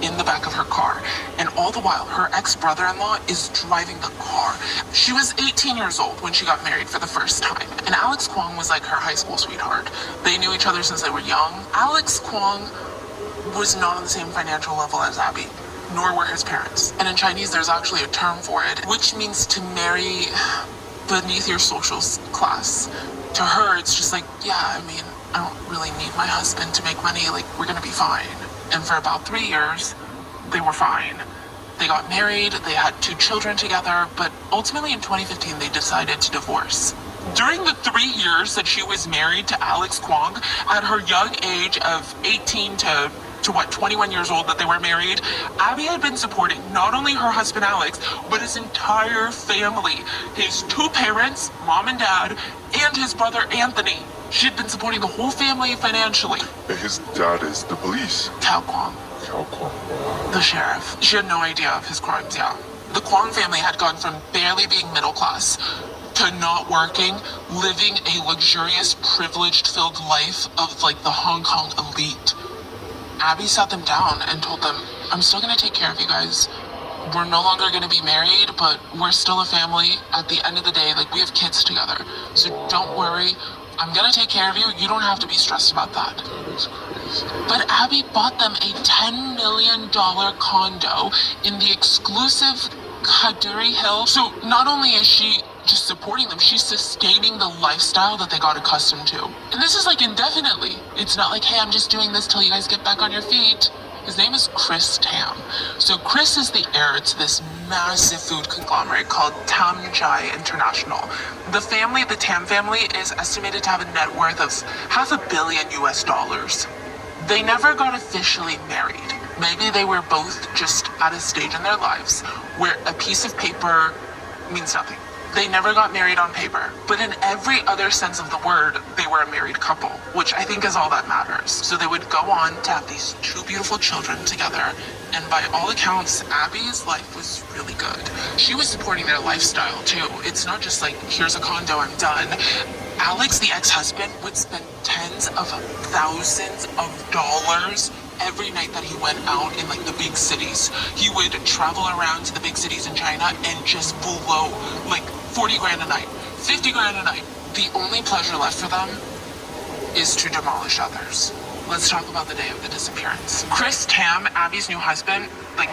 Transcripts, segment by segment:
in the back of her car. And all the while, her ex-brother-in-law is driving the car. She was 18 years old when she got married for the first time. And Alex Kwong was like her high school sweetheart. They knew each other since they were young. Alex Kwong was not on the same financial level as Bbby, nor were his parents. And in Chinese, there's actually a term for it, which means to marry beneath your social class. To her, it's just like, yeah, I mean, I don't really need my husband to make money, like, we're gonna be fine. And for about 3 years, they were fine. They got married, they had 2 children together, but ultimately in 2015, they decided to divorce. During the 3 years that she was married to Alex Kwong, at her young age of 18 to 21 years old that they were married, Bbby had been supporting not only her husband Alex, but his entire family. His 2 parents, mom and dad, and his brother Anthony. She had been supporting the whole family financially. And his dad is the police. Cao Kwong. The sheriff. She had no idea of his crimes, yeah. The Kwong family had gone from barely being middle class to not working, living a luxurious, privilege-filled life of like the Hong Kong elite. Bbby sat them down and told them, I'm still gonna take care of you guys. We're no longer gonna be married, but we're still a family. At the end of the day, like, we have kids together. So don't worry, I'm gonna take care of you. You don't have to be stressed about that. That is crazy. But Bbby bought them a $10 million condo in the exclusive Kaduri Hill. So not only is she just supporting them, she's sustaining the lifestyle that they got accustomed to. And this is like indefinitely. It's not like, hey, I'm just doing this till you guys get back on your feet. His name is Chris Tam. So Chris is the heir to this massive food conglomerate called Tam Chai International. The family, the Tam family, is estimated to have a net worth of $500 million US. They never got officially married. Maybe they were both just at a stage in their lives where a piece of paper means nothing. They never got married on paper, but in every other sense of the word, they were a married couple, which I think is all that matters. So they would go on to have these 2 beautiful children together, and by all accounts, Bbby's life was really good. She was supporting their lifestyle too. It's not just like, here's a condo, I'm done. Alex, the ex-husband, would spend tens of thousands of dollars every night that he went out in like the big cities. He would travel around to the big cities in China and just blow like 40 grand a night, 50 grand a night. The only pleasure left for them is to demolish others. Let's talk about the day of the disappearance. Chris Tam, Bbby's new husband, like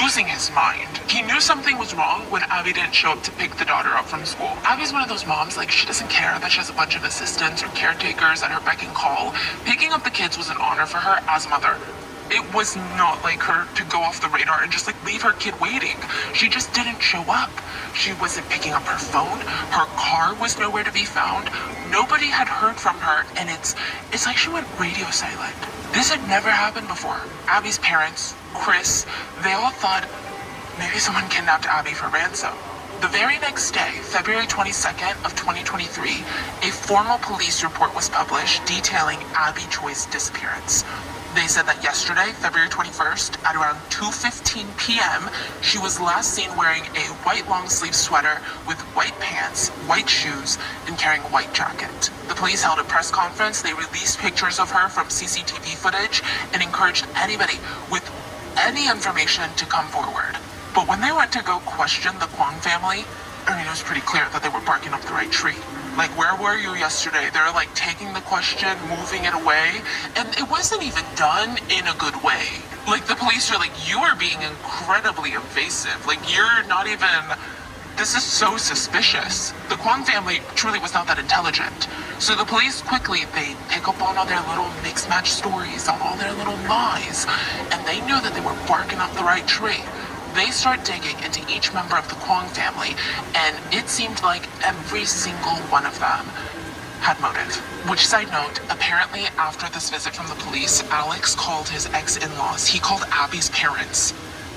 losing his mind. He knew something was wrong when Bbby didn't show up to pick the daughter up from school. Bbby's one of those moms, like, she doesn't care that she has a bunch of assistants or caretakers at her beck and call. Picking up the kids was an honor for her as a mother. It was not like her to go off the radar and just like leave her kid waiting. She just didn't show up. She wasn't picking up her phone. Her car was nowhere to be found. Nobody had heard from her, and it's like she went radio silent. This had never happened before. Bbby's parents, Chris, they all thought maybe someone kidnapped Bbby for ransom. The very next day, February 22nd of 2023, a formal police report was published detailing Bbby Choi's disappearance. They said that yesterday, February 21st, at around 2:15 p.m., she was last seen wearing a white long-sleeve sweater with white pants, white shoes, and carrying a white jacket. The police held a press conference. They released pictures of her from CCTV footage and encouraged anybody with any information to come forward. But when they went to go question the Kwong family, I mean, it was pretty clear that they were barking up the right tree. Like, where were you yesterday? They're like taking the question, moving it away, and it wasn't even done in a good way. Like, the police are like, you are being incredibly evasive. Like, you're not even, this is so suspicious. The Kwong family truly was not that intelligent. So the police quickly, they pick up on all their little mixed match stories, on all their little lies, and they knew that they were barking up the right tree. They start digging into each member of the Kwong family, and it seemed like every single one of them had motive. Which, side note, apparently after this visit from the police, Alex called his ex-in-laws. He called Bbby's parents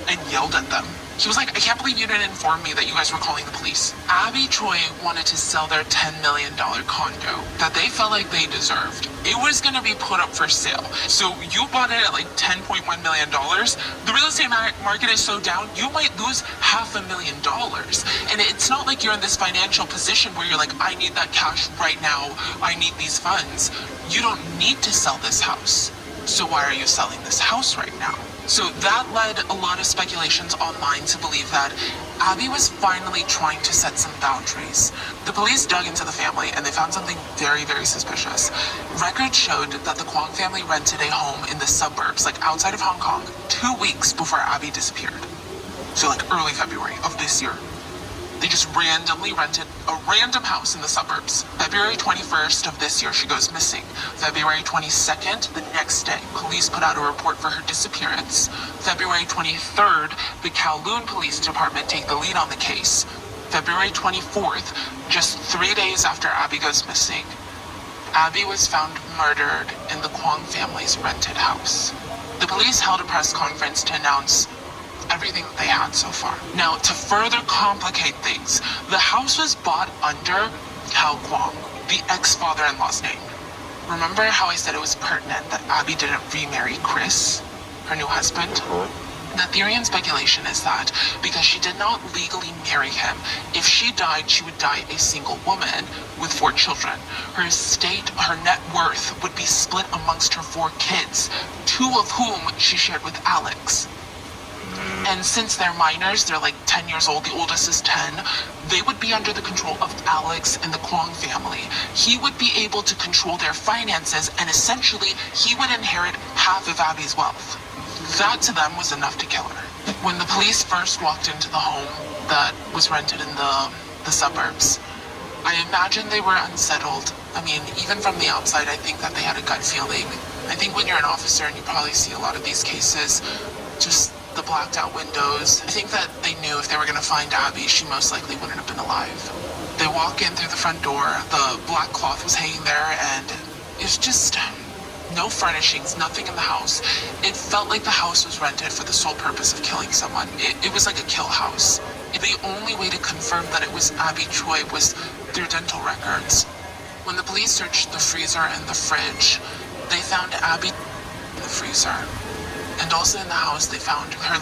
and yelled at them. He was like, I can't believe you didn't inform me that you guys were calling the police. Bbby Choi wanted to sell their $10 million condo that they felt like they deserved. It was going to be put up for sale. So you bought it at like $10.1 million. The real estate market is so down, you might lose $500,000. And it's not like you're in this financial position where you're like, I need that cash right now. I need these funds. You don't need to sell this house. So why are you selling this house right now? So that led a lot of speculations online to believe that Bbby was finally trying to set some boundaries. The police dug into the family and they found something very, very suspicious. Records showed that the Kwong family rented a home in the suburbs, like outside of Hong Kong, 2 weeks before Bbby disappeared. So like early February of this year. They just randomly rented a random house in the suburbs. February 21st of this year, she goes missing. February 22nd, the next day, police put out a report for her disappearance. February 23rd, the Kowloon Police Department take the lead on the case. February 24th, just 3 days after Bbby goes missing, Bbby was found murdered in the Kwong family's rented house. The police held a press conference to announce everything that they had so far. Now, to further complicate things, the house was bought under Cao Kwong, the ex-father-in-law's name. Remember how I said it was pertinent that Bbby didn't remarry Chris, her new husband? The theory and speculation is that because she did not legally marry him, if she died, she would die a single woman with 4 children. Her estate, her net worth would be split amongst her 4 kids, 2 of whom she shared with Alex. And since they're minors, they're like 10 years old, the oldest is 10, they would be under the control of Alex and the Kwong family. He would be able to control their finances, and essentially, he would inherit half of Bbby's wealth. That to them was enough to kill her. When the police first walked into the home that was rented in the suburbs, I imagine they were unsettled. I mean, even from the outside, I think that they had a gut feeling. I think when you're an officer and you probably see a lot of these cases, just the blacked out windows. I think that they knew if they were going to find Bbby, she most likely wouldn't have been alive. They walk in through the front door, the black cloth was hanging there, and it's just no furnishings, nothing in the house. It felt like the house was rented for the sole purpose of killing someone. It was like a kill house. The only way to confirm that it was Bbby Choi was through dental records. When the police searched the freezer and the fridge, they found Bbby in the freezer. And also in the house, they found her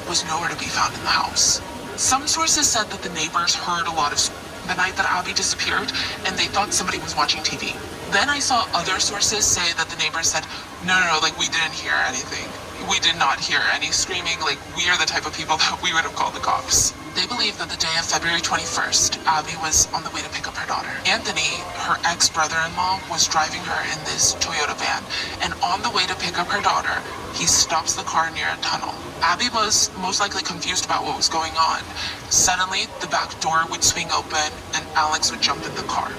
was nowhere to be found in the house. Some sources said that the neighbors heard a lot of the night that Bbby disappeared, and they thought somebody was watching TV. Then I saw other sources say that the neighbors said, no, like we didn't hear anything. We did not hear any screaming, like we are the type of people that we would have called the cops. They believe that the day of February 21st, Bbby was on the way to pick up her daughter. Anthony, her ex-brother-in-law, was driving her in this Toyota van, and on the way to pick up her daughter, he stops the car near a tunnel. Bbby was most likely confused about what was going on. Suddenly, the back door would swing open, and Alex would jump in the car.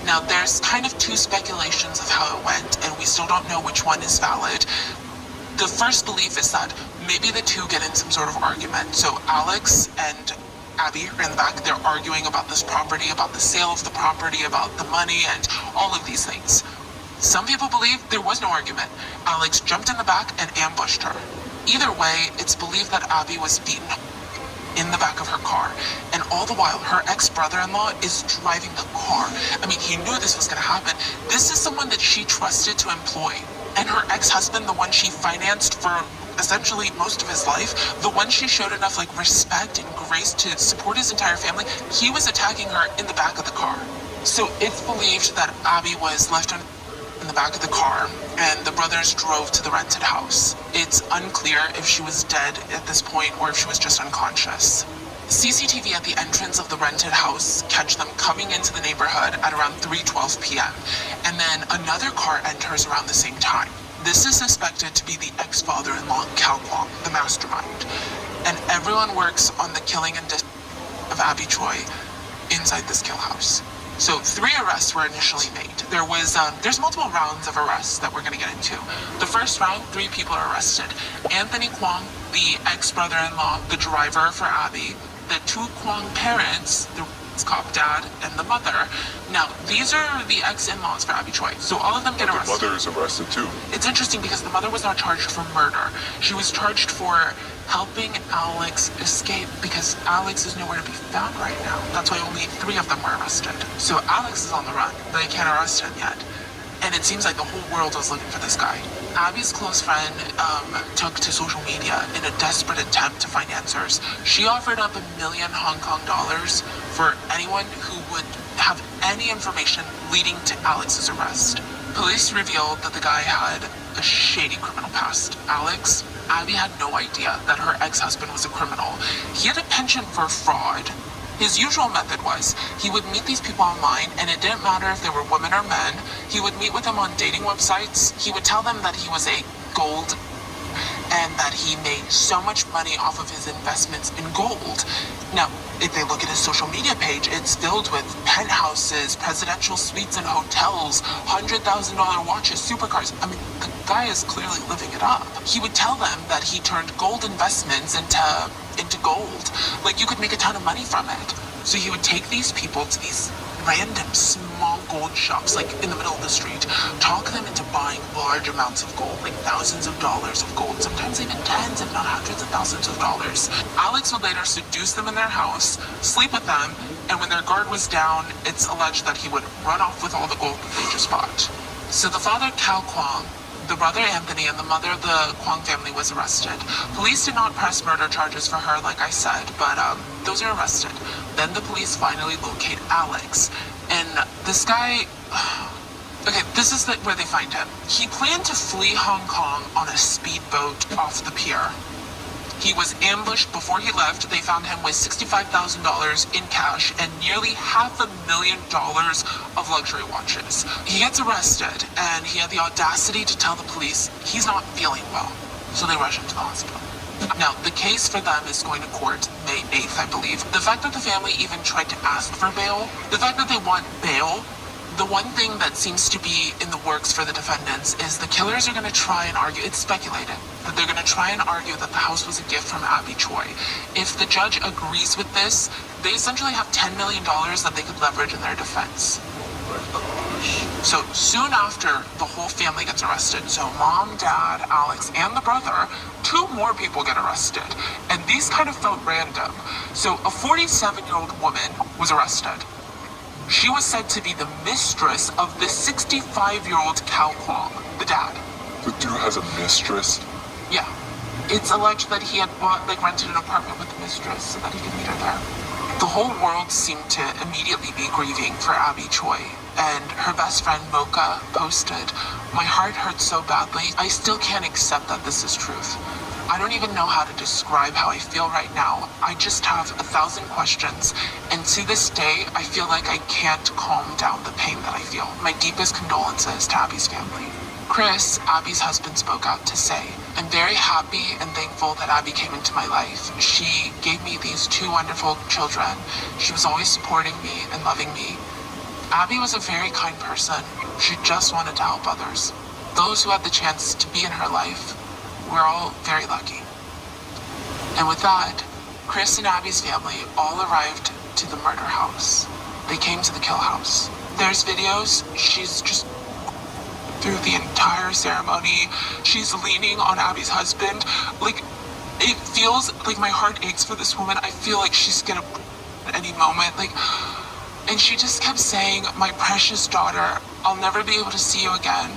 Now, there's kind of 2 speculations of how it went, and we still don't know which one is valid. The first belief is that maybe the 2 get in some sort of argument. So Alex and Bbby are in the back, they're arguing about this property, about the sale of the property, about the money, and all of these things. Some people believe there was no argument. Alex jumped in the back and ambushed her. Either way, it's believed that Bbby was beaten in the back of her car, and all the while her ex-brother-in-law is driving the car. I mean, he knew this was going to happen. This is someone that she trusted to employ, and her ex-husband, the one she financed for essentially most of his life, the one she showed enough like respect and grace to support his entire family, he was attacking her in the back of the car. So it's believed that Bbby was left in the back of the car, and the brothers drove to the rented house. It's unclear if she was dead at this point or if she was just unconscious. CCTV at the entrance of the rented house catch them coming into the neighborhood at around 3:12 p.m. and then another car enters around the same time. This is suspected to be the ex-father-in-law, Cao Kwong, the mastermind. And everyone works on the killing and death of Bbby Choi inside this kill house. So 3 arrests were initially made. There's multiple rounds of arrests that we're going to get into. The first round, 3 people are arrested. Anthony Kwong, the ex-brother-in-law, the driver for Bbby, the 2 Kwong parents, the cop dad and the mother. Now, these are the ex-in-laws for Bbby Choi. So all of them get arrested. The mother is arrested too. It's interesting because the mother was not charged for murder. She was charged for helping Alex escape because Alex is nowhere to be found right now. That's why only 3 of them were arrested. So Alex is on the run. They can't arrest him yet. And it seems like the whole world was looking for this guy. Bbby's close friend took to social media in a desperate attempt to find answers. She offered up $1 million Hong Kong dollars for anyone who would have any information leading to Alex's arrest. Police revealed that the guy had a shady criminal past. Alex, Abby had no idea that her ex-husband was a criminal. He had a penchant for fraud. His usual method was, he would meet these people online, and it didn't matter if they were women or men. He would meet with them on dating websites. He would tell them that he was a gold and that he made so much money off of his investments in gold. Now, if they look at his social media page, it's filled with penthouses, presidential suites and hotels, $100,000 watches, supercars. I mean, the guy is clearly living it up. He would tell them that he turned gold investments into gold. Like, you could make a ton of money from it. So he would take these people to these random small gold shops, like in the middle of the street, talk them into buying large amounts of gold, like thousands of dollars of gold, sometimes even tens, if not hundreds of thousands of dollars. Alex would later seduce them in their house, sleep with them, and when their guard was down, it's alleged that he would run off with all the gold that they just bought. So the father, Cal Kwong, the brother Anthony, and the mother of the Kwong family was arrested. Police did not press murder charges for her, like I said, but those are arrested. Then the police finally locate Alex. And this guy... Okay, this is where they find him. He planned to flee Hong Kong on a speedboat off the pier. He was ambushed before he left. They found him with $65,000 in cash and nearly $500,000 of luxury watches. He gets arrested, and he had the audacity to tell the police he's not feeling well. So they rush him to the hospital. Now, the case for them is going to court May 8th, I believe. The fact that the family even tried to ask for bail, the fact that they want bail, the one thing that seems to be in the works for the defendants is the killers are going to try and argue, it's speculated, that they're going to try and argue that the house was a gift from Bbby Choi. If the judge agrees with this, they essentially have $10 million that they could leverage in their defense. So soon after, the whole family gets arrested. So mom, dad, Alex, and the brother, 2 more people get arrested. And these kind of felt random. So a 47-year-old woman was arrested. She was said to be the mistress of the 65-year-old Cal Kwong, the dad. The dude has a mistress? Yeah. It's alleged that he had rented an apartment with the mistress so that he could meet her there. The whole world seemed to immediately be grieving for Bbby Choi, and her best friend Mocha posted, "My heart hurts so badly, I still can't accept that this is truth. I don't even know how to describe how I feel right now. I just have 1,000 questions, and to this day, I feel like I can't calm down the pain that I feel. My deepest condolences to Abby's family." Chris, Abby's husband, spoke out to say, "I'm very happy and thankful that Abby came into my life. She gave me these 2 wonderful children. She was always supporting me and loving me. Abby was a very kind person. She just wanted to help others. Those who had the chance to be in her life, we're all very lucky." And with that, Chris and Abby's family all arrived to the murder house. They came to the kill house. There's videos. She's just through the entire ceremony. She's leaning on Abby's husband. Like, it feels like my heart aches for this woman. I feel like she's gonna at any moment. And she just kept saying, "My precious daughter, I'll never be able to see you again."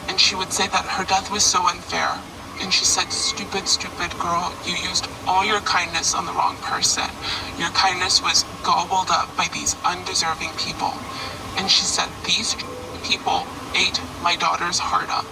And she would say that her death was so unfair. And she said, "Stupid, stupid girl, you used all your kindness on the wrong person. Your kindness was gobbled up by these undeserving people." And she said, "These people ate my daughter's heart up."